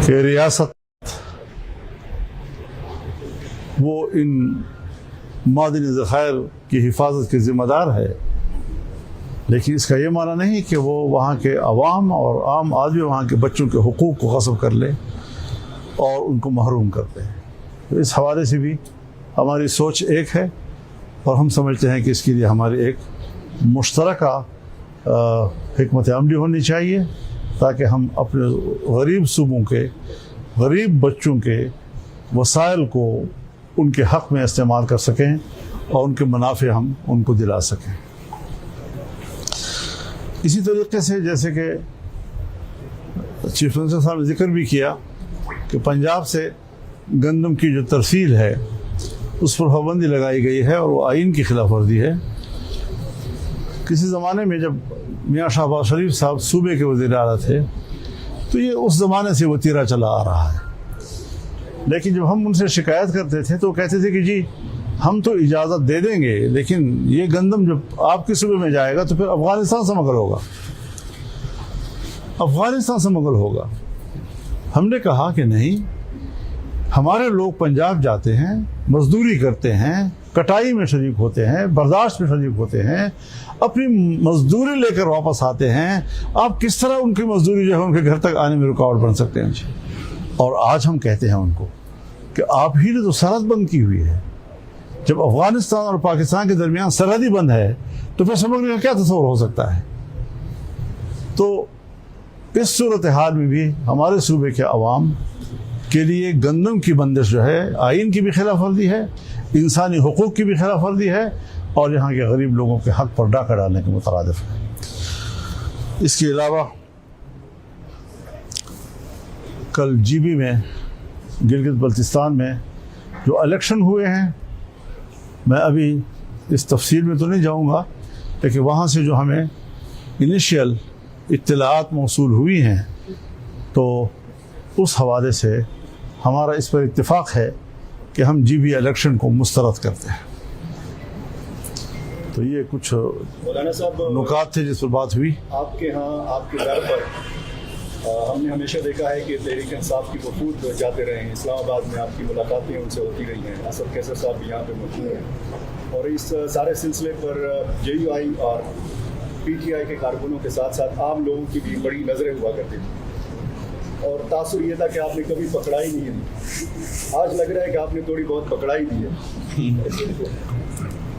कि रियासत वो इन मादनी ज़खायर की हिफाजत की ज़िम्मेदार है, लेकिन इसका ये माना नहीं कि वो वहाँ के अवाम और आम आदमी वहाँ के बच्चों के हुकूक़ को ग़स्ब कर ले और उनको महरूम कर दे। तो इस हवाले से भी हमारी सोच एक है और हम समझते हैं कि इसके लिए हमारी एक मुश्तरका हिकमत अमली होनी चाहिए, ताकि हम अपने गरीब सूबों के गरीब बच्चों के वसाइल को उनके हक़ में इस्तेमाल कर सकें और उनके मुनाफे हम उनको दिला सकें। इसी तरीके से जैसे कि चीफ मिनिस्टर साहब ने जिक्र भी किया कि पंजाब से गंदम की जो तरसील है उस पर पाबंदी लगाई गई है और वो आइन की खिलाफ वर्जी है। किसी ज़माने में जब मियाँ शहबाज शरीफ साहब सूबे के वज़ीर आला थे तो ये उस ज़माने से वतीरा चला आ रहा है, लेकिन जब हम उनसे शिकायत करते थे तो कहते थे कि जी हम तो इजाज़त दे देंगे, लेकिन ये गंदम जब आपके सूबे में जाएगा तो फिर अफ़गानिस्तान से मगल होगा, अफ़गानिस्तान से मगल होगा। हमने कहा कि नहीं, हमारे लोग पंजाब जाते हैं, मजदूरी करते हैं, कटाई में शरीक होते हैं, बर्दाश्त में शरीक होते हैं, अपनी मजदूरी लेकर वापस आते हैं। आप किस तरह उनकी मजदूरी जो है उनके घर तक आने में रुकावट बन सकते हैं? और आज हम कहते हैं उनको कि आप ही ने तो सरहद बंद की हुई है। जब अफ़गानिस्तान और पाकिस्तान के दरमियान सरहद ही बंद है तो फिर समझने का क्या तस्वर हो सकता है? तो इस सूरत हाल में भी हमारे सूबे के अवाम के लिए गंदम की बंदिश जो है आइन की भी खिलाफ वर्जी है, इंसानी हुकूक़ की भी खिलाफ वर्जी है और यहाँ के गरीब लोगों के हक़ पर डाका डालने के मुतरादिफ है। इसके अलावा कल जीबी में गिलगित बल्तिस्तान में जो इलेक्शन हुए हैं, मैं अभी इस तफसील में तो नहीं जाऊँगा, लेकिन वहाँ से जो हमें इनिशियल इत्तलाआत मौसूल हुई हैं तो उस हवाले से हमारा इस पर इत्तिफाक़ है कि हम जीबी इलेक्शन को मुस्तरद करते हैं। तो ये कुछ मौलाना साहब नुकात थे जिस पर बात हुई। आपके यहाँ आपके घर पर हमने हमेशा देखा है कि तहरीक इंसाफ की वफूद जाते रहे हैं, इस्लामाबाद में आपकी मुलाकातें उनसे होती रही हैं, असद कैसर साहब भी यहाँ पे मौजूद हैं और इस सारे सिलसिले पर JUI और PTI के कारकुनों के साथ साथ आम लोगों की भी बड़ी नज़रें हुआ करती थी और तासुर ये था कि आपने कभी पकड़ाई नहीं दी। आज लग रहा है कि आपने थोड़ी बहुत पकड़ाई दी है।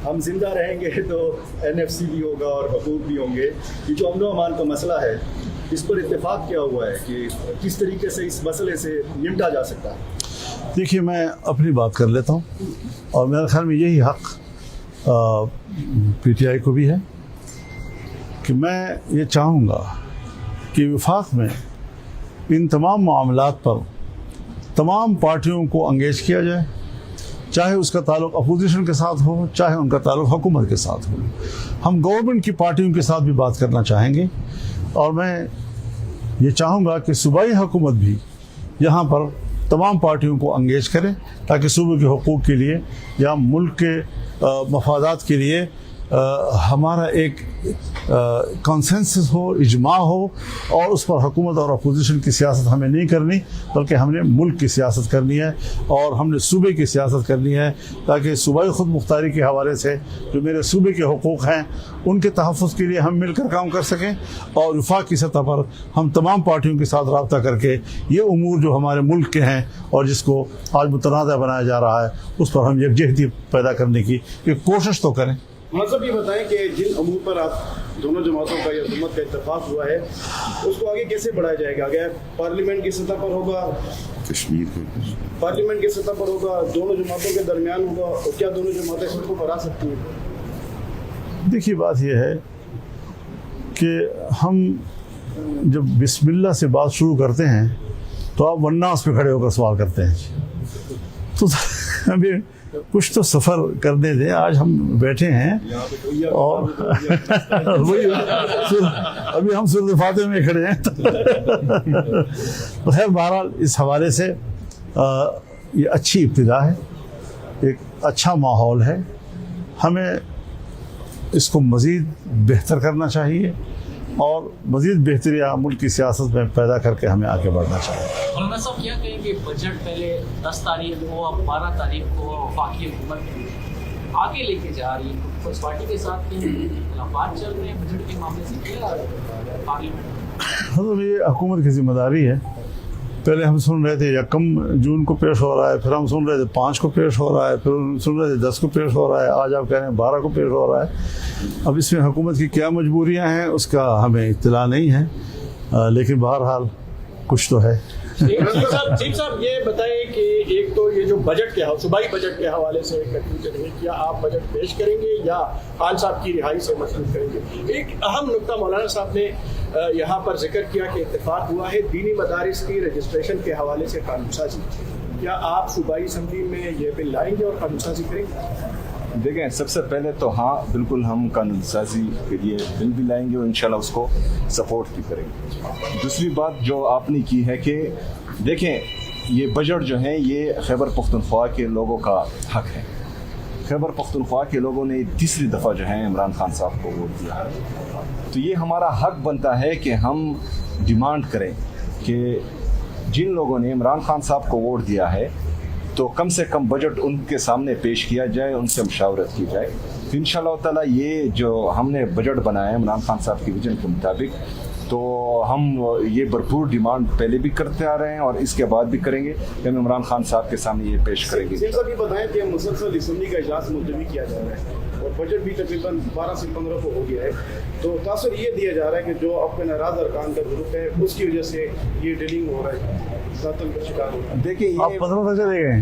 हम जिंदा रहेंगे तो NFC भी होगा और हकूक़ भी होंगे। ये जो अमन व अमान का मसला है, इस पर इत्तेफाक क्या हुआ है कि किस तरीके से इस मसले से निपटा जा सकता है? देखिए, मैं अपनी बात कर लेता हूँ और मेरे ख्याल में यही हक़ PTI को भी है कि मैं ये चाहूँगा कि वफाक में इन तमाम मामलात पर तमाम पार्टियों को एंगेज किया जाए, चाहे उसका ताल्लुक़ अपोजिशन के साथ हो, चाहे उनका ताल्लुक़ हुकूमत के साथ हो। हम गवर्नमेंट की पार्टियों के साथ भी बात करना चाहेंगे और मैं ये चाहूँगा कि सूबाई हुकूमत भी यहाँ पर तमाम पार्टियों को एंगेज करे ताकि सूबे के हुकूक़ के लिए या मुल्क के मफादात के लिए हमारा एक कंसेंसस हो, इजमा हो और उस पर हुकूमत और अपोजिशन की सियासत हमें नहीं करनी, बल्कि हमने मुल्क की सियासत करनी है और हमने सूबे की सियासत करनी है, ताकि सूबाई खुद मुख्तारी के हवाले से जो मेरे सूबे के हुकूक़ हैं उनके तहफ़्फ़ुज़ के लिए हम मिलकर काम कर सकें और वफाक की सतह पर हम तमाम पार्टियों के साथ रब्ता करके ये उमूर जो हमारे मुल्क के हैं और जिसको आज मुतनाज़ा बनाया जा रहा है उस पर हम यकजहती पैदा करने की एक कोशिश तो करें। मतलब ये बताएं कि जिन अमूर पर आप दोनों जमातों का या हुकूमत का इत्तेफाक हुआ है उसको आगे कैसे बढ़ाया जाएगा? आगे पार्लियामेंट की सतह पर होगा, पार्लियामेंट की सतह पर होगा, दोनों जमातों के दरमियान होगा और क्या दोनों जमातें इसको बढ़ा सकती हैं? देखिए, बात यह है कि हम जब बिस्मिल्लाह से बात शुरू करते हैं तो आप वन्नास पे खड़े होकर सवाल करते हैं, तो अभी कुछ तो सफ़र करने दें। आज हम बैठे हैं और वही अभी हम सूरत फातिहा में खड़े हैं। तो खैर, बहरहाल इस हवाले से ये अच्छी इब्तिदा है, एक अच्छा माहौल है। हमें इसको मज़ीद बेहतर करना चाहिए और मज़ीद बेहतरियाँ मुल्क की सियासत में पैदा करके हमें आगे बढ़ना चाहिए। मौलाना साहब क्या कहेंगे, बजट पहले 10 तारीख को, अब 12 तारीख को वफाकी हुकूमत आगे लेके जा रही है, कुछ पार्टी के साथ खिलाफात चल रहे हैं बजट के मामले से, क्या पार्लियामेंट? मतलब ये हुकूमत की जिम्मेदारी है। पहले हम सुन रहे थे 1 जून को पेश हो रहा है, फिर हम सुन रहे थे 5 को पेश हो रहा है, फिर हम सुन रहे थे 10 को पेश हो रहा है, आज आप कह रहे हैं 12 को पेश हो रहा है। अब इसमें हुकूमत की क्या मजबूरियां हैं उसका हमें इत्तला नहीं है, लेकिन बहरहाल कुछ तो है। चीफ साहब ये बताएं कि एक तो ये जो बजट के सूबाई बजट के हवाले से कंफ्यूजन है, क्या आप बजट पेश करेंगे या खान साहब की रिहाई से मसरूफ करेंगे? एक अहम नुकता मौलाना साहब ने यहाँ पर जिक्र किया कि इत्तेफाक हुआ है दीनी मदारिस की रजिस्ट्रेशन के हवाले से कानून साजी। क्या आप सूबाई असम्बली में ये बिल लाएंगे और कानून साजी करेंगे? देखें, सबसे पहले तो हाँ बिल्कुल हम कानून साजी के लिए बिल भी लाएंगे और इंशाल्लाह उसको सपोर्ट भी करेंगे। दूसरी बात जो आपने की है कि देखें ये बजट जो है ये खैबर पख्तूनख्वा के लोगों का हक है। खैबर पख्तूनख्वा के लोगों ने तीसरी दफ़ा जो है इमरान खान साहब को वोट दिया है, तो ये हमारा हक बनता है कि हम डिमांड करें कि जिन लोगों ने इमरान खान साहब को वोट दिया है तो कम से कम बजट उनके सामने पेश किया जाए, उनसे मुशावरत की जाए। इंशाअल्लाह ताला ये जो हमने बजट बनाया है इमरान खान साहब की विजन के मुताबिक, तो हम ये भरपूर डिमांड पहले भी करते आ रहे हैं और इसके बाद भी करेंगे कि हम इमरान खान साहब के सामने ये पेश करेंगे। सिर्फ ये बताएं कि मुसलसल असम्बली का इजलास मुलतवी किया जा रहा है और बजट भी तकरीबन 12 से 15 को हो गया है, तो तासुर ये दिया जा रहा है कि जो अपने नाराज अरकान का ग्रुप है उसकी वजह से ये डीलिंग हो रहा है, सातन का शिकार हो रहा है। देखिए आप 15 तक चले गए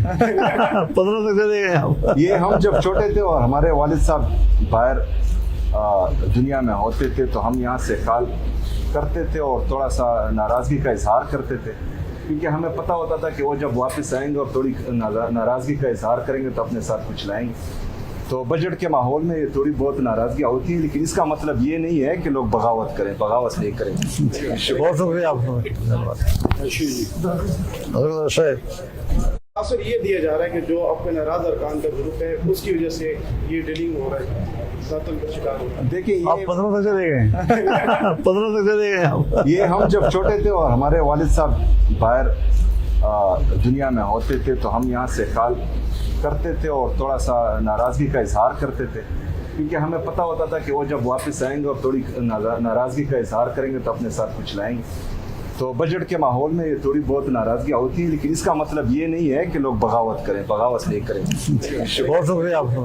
15 तक चले गए। ये हम जब छोटे थे और हमारे वालिद साहब बाहर दुनिया में होते थे तो हम यहाँ से कॉल करते थे और थोड़ा सा नाराज़गी का इजहार करते थे, क्योंकि हमें पता होता था कि वो जब वापस आएंगे और थोड़ी नाराज़गी का इजहार करेंगे तो अपने साथ कुछ लाएंगे। तो बजट के माहौल में ये थोड़ी बहुत नाराज़गियाँ होती हैं, लेकिन इसका मतलब ये नहीं है कि लोग बगावत करें, बगावत नहीं करें। बहुत शुक्रिया आपका। तासुर ये दिया जा रहा है कि जो अपने नाराज अरकान का ग्रुप है उसकी वजह से ये डीलिंग हो रहा है, सातन का शिकार हो रहा है। देखिए आप 15 तक चले गए 15 तक चले गए। ये हम जब छोटे थे और हमारे वालिद साहब बाहर दुनिया में होते थे तो हम यहाँ से कॉल करते थे और थोड़ा सा नाराज़गी का इजहार करते थे, क्योंकि हमें पता होता था कि वो जब वापस आएंगे और थोड़ी नाराज़गी का इजहार करेंगे तो अपने साथ कुछ लाएंगे। तो बजट के माहौल में ये थोड़ी बहुत नाराज़गियाँ होती हैं, लेकिन इसका मतलब ये नहीं है कि लोग बगावत करें, बगावत नहीं करें। बहुत शुक्रिया आपका।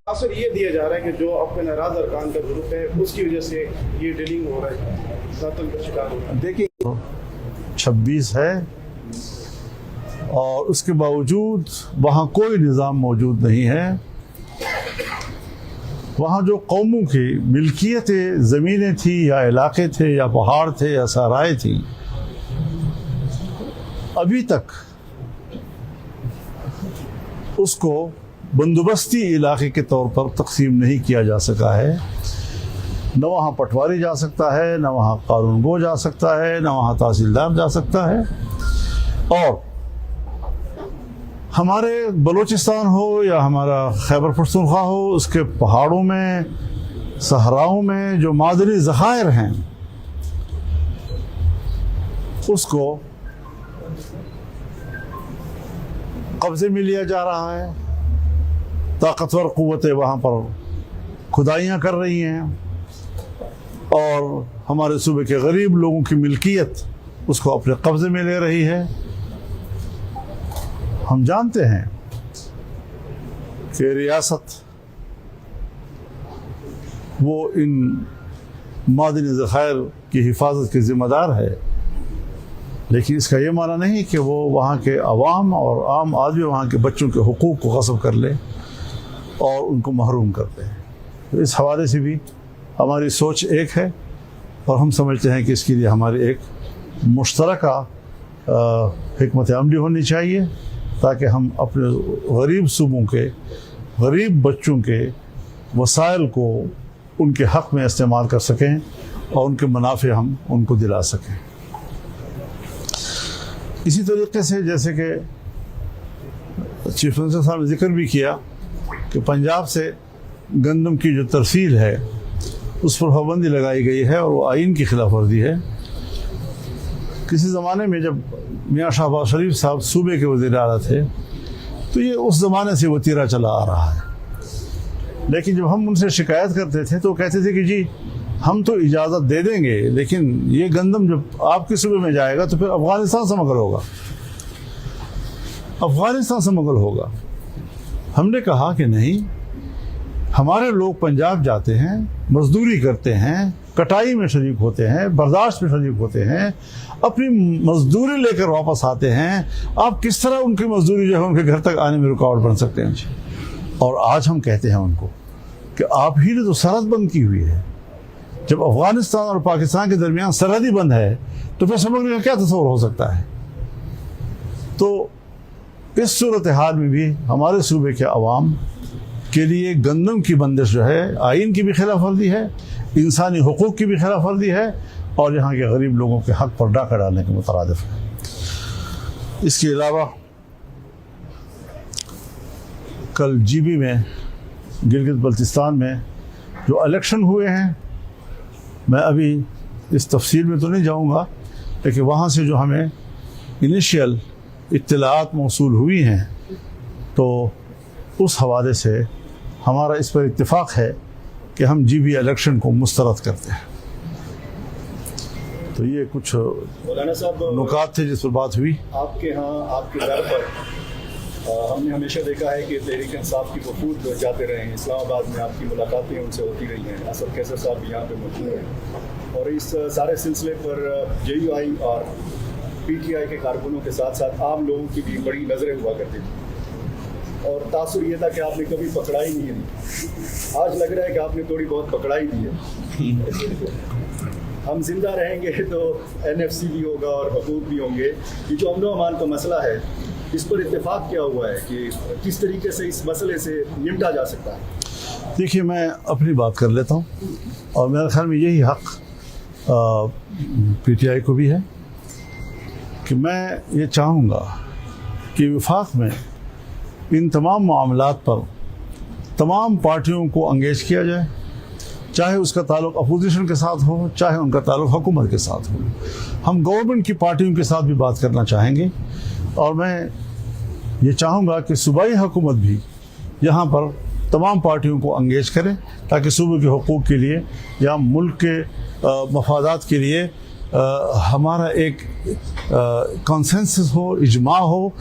तासुर ये दिया जा रहा है कि जो अपने नाराज अरकान का ग्रुप है उसकी वजह से ये डीलिंग हो रहा है, सातन का शिकार हो रहा है। देखिए 26 है और उसके बावजूद वहाँ कोई निज़ाम मौजूद नहीं है। वहाँ जो कौमों की मिल्कियत ज़मीनें थी या इलाके थे या पहाड़ थे या सराय थी, अभी तक उसको बंदोबस्ती इलाके के तौर पर तकसीम नहीं किया जा सका है। न वहाँ पटवारी जा सकता है, न वहाँ कानूनगो जा सकता है, न वहाँ तहसीलदार जा सकता है। और हमारे बलूचिस्तान हो या हमारा खैबर पख्तूनख्वा हो, उसके पहाड़ों में, सहराओं में जो मादनी ज़खायर हैं उसको कब्ज़े में लिया जा रहा है। ताकतवर क़ुव्वतें वहाँ पर खुदाइयाँ कर रही हैं और हमारे सूबे के गरीब लोगों की मिल्कियत उसको अपने कब्ज़े में ले रही है। हम जानते हैं कि रियासत वो इन मादनी ज़खायर की हिफाजत की ज़िम्मेदार है, लेकिन इसका ये माना नहीं कि वो वहाँ के अवाम और आम आदमी वहाँ के बच्चों के हुकूक़ को ग़स्ब कर ले और उनको महरूम कर दे। तो इस हवाले से भी हमारी सोच एक है और हम समझते हैं कि इसके लिए हमारी एक मुश्तरका हिकमत अमली होनी चाहिए, ताकि हम अपने गरीब सूबों के गरीब बच्चों के वसाइल को उनके हक़ में इस्तेमाल कर सकें और उनके मुनाफे हम उनको दिला सकें। इसी तरीके से जैसे कि चीफ मिनिस्टर साहब ने जिक्र भी किया कि पंजाब से गंदम की जो तरसील है उस पर पाबंदी लगाई गई है और वो आइन की खिलाफ वर्जी है। किसी ज़माने में जब मियाँ शहबाज शरीफ साहब सूबे के वज़ीर आला थे तो ये उस ज़माने से वो तीरा चला आ रहा है, लेकिन जब हम उनसे शिकायत करते थे तो कहते थे कि जी हम तो इजाज़त दे देंगे, लेकिन ये गंदम जब आपके सूबे में जाएगा तो फिर अफ़गानिस्तान से मगल होगा, अफ़गानिस्तान से मगल होगा। हमने कहा कि नहीं, हमारे लोग पंजाब जाते हैं, मजदूरी करते हैं, कटाई में शरीक होते हैं, बर्दाश्त में शरीक होते हैं, अपनी मजदूरी लेकर वापस आते हैं। आप किस तरह उनकी मजदूरी जो है उनके घर तक आने में रुकावट बन सकते हैं? और आज हम कहते हैं उनको कि आप ही ने तो सरहद बंद की हुई है। जब अफ़गानिस्तान और पाकिस्तान के दरमियान सरहद ही बंद है तो फिर समझने का क्या तस्वर हो सकता है? तो इस सूरत हाल में भी हमारे सूबे के अवाम के लिए गंदम की बंदिश जो है आइन की भी खिलाफ वर्जी है, इंसानी हुकूक की भी खिलाफ वर्जी है और यहाँ के गरीब लोगों के हक पर डाका डालने के मुतरादिफ है। इसके अलावा कल जीबी में, गिलगित बल्तिस्तान में जो इलेक्शन हुए हैं, मैं अभी इस तफसील में तो नहीं जाऊँगा, लेकिन वहाँ से जो हमें इनिशियल इत्तलाआत मौसूल हुई हैं तो उस हवाले से हमारा इस पर इत्तिफाक है कि हम जीबी इलेक्शन को मुस्तरद करते हैं। तो ये कुछ मौलाना साहब नुकात थे जिस पर बात हुई। आपके यहाँ आपके घर पर हमने हमेशा देखा है कि तहरीक इंसाफ की वफूद जाते रहे हैं, इस्लामाबाद में आपकी मुलाकातें उनसे होती रही हैं, असद कैसर साहब भी यहाँ पे मौजूद हैं और इस सारे सिलसिले पर JUI और PTI के कारकुनों के साथ साथ आम लोगों की भी बड़ी नज़रें हुआ करती थी और तासुर ये था कि आपने कभी पकड़ाई नहीं दी। आज लग रहा है कि आपने थोड़ी बहुत पकड़ाई दी है। हम जिंदा रहेंगे तो NFC भी होगा और हकूक़ भी होंगे। ये जो अमन व अमान का मसला है, इस पर इत्तेफाक क्या हुआ है कि किस तरीके से इस मसले से निपटा जा सकता है? देखिए, मैं अपनी बात कर लेता हूँ और मेरे ख्याल में यही हक PTI को भी है कि मैं ये चाहूँगा कि वफाक में इन तमाम मामलात पर तमाम पार्टियों को अंगेज किया जाए, चाहे उसका ताल्लुक अपोजिशन के साथ हो, चाहे उनका ताल्लुक हुकूमत के साथ हो। हम गवर्नमेंट की पार्टियों के साथ भी बात करना चाहेंगे और मैं ये चाहूँगा कि सूबाई हुकूमत भी यहाँ पर तमाम पार्टियों को अंगेज करें ताकि सूबे के हुकूक़ के लिए या मुल्क के मफादात के लिए हमारा एक कंसेंसस हो, इजमा हो